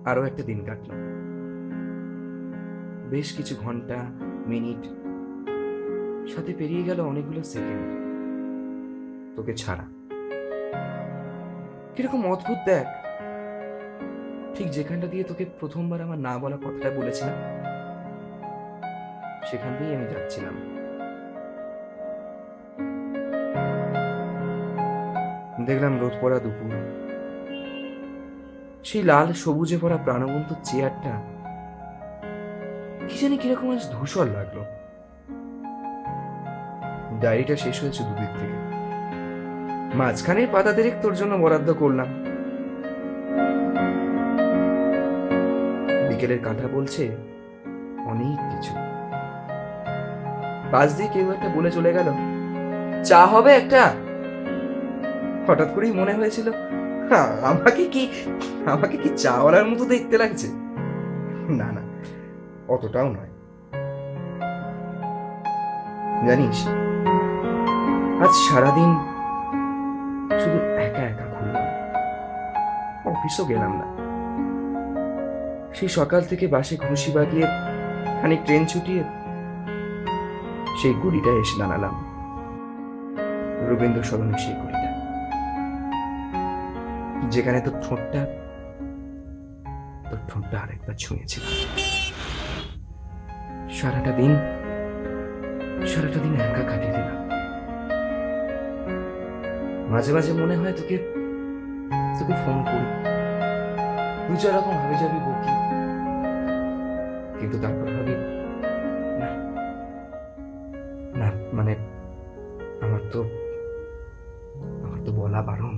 আরো একটা দিন কাটল। বেশ কিছু ঘন্টা, মিনিট, সাথে পেরিয়ে গেল অনেকগুলো সেকেন্ড তোকে ছাড়া। কিরকম অদ্ভুত দেখ, ঠিক যেখানটা দিয়ে তোকে প্রথমবার আমার না বলা কথাটা বলেছিলাম, সেখান দিয়েই আমি যাচ্ছিলাম। দেখলাম রোদ পড়া দুপুর, সেই লাল সবুজে ভরা প্রাণবন্ত চেয়ারটা কি জানি কিরকম আজ ধূসর লাগলো। ডায়েরিটা শেষ হয়েছে দুদিক থেকে, মাঝখানের পাতা দেরেক তোর জন্য বরাদ্দ করলাম। বিকেলের কাঁটা বলছে অনেক কিছু। পাশ দিয়ে কেউ একটা বলে চলে গেল, চা হবে একটা। হঠাৎ করেই মনে হয়েছিল, আমাকে কি আমাকে কি চাওয়ালার মতো দেখতে লাগছে? না না, অতটাও নয়। জানিস, আজ সারাদিন শুধু একা একা ঘুরলাম, অফিসও গেলাম না। সেই সকাল থেকে বাসে ঘুষি বাগিয়ে খানিক ট্রেন ছুটিয়ে সেই গুড়িটা এসে দাঁড়ালাম, রবীন্দ্র সদনের সেই গুড়িটা, যেখানে তোর ঠোঁটটা আরেকবার ছুঁয়েছিল। সারাটা দিন একা কাটিয়ে দিলাম। মাঝে মাঝে মনে হয় তোকে ফোন করি, দু চার রকম ভাবে যাবি বকি, কিন্তু তারপর ভাবি না না, মানে আমার তো বলা বারণ।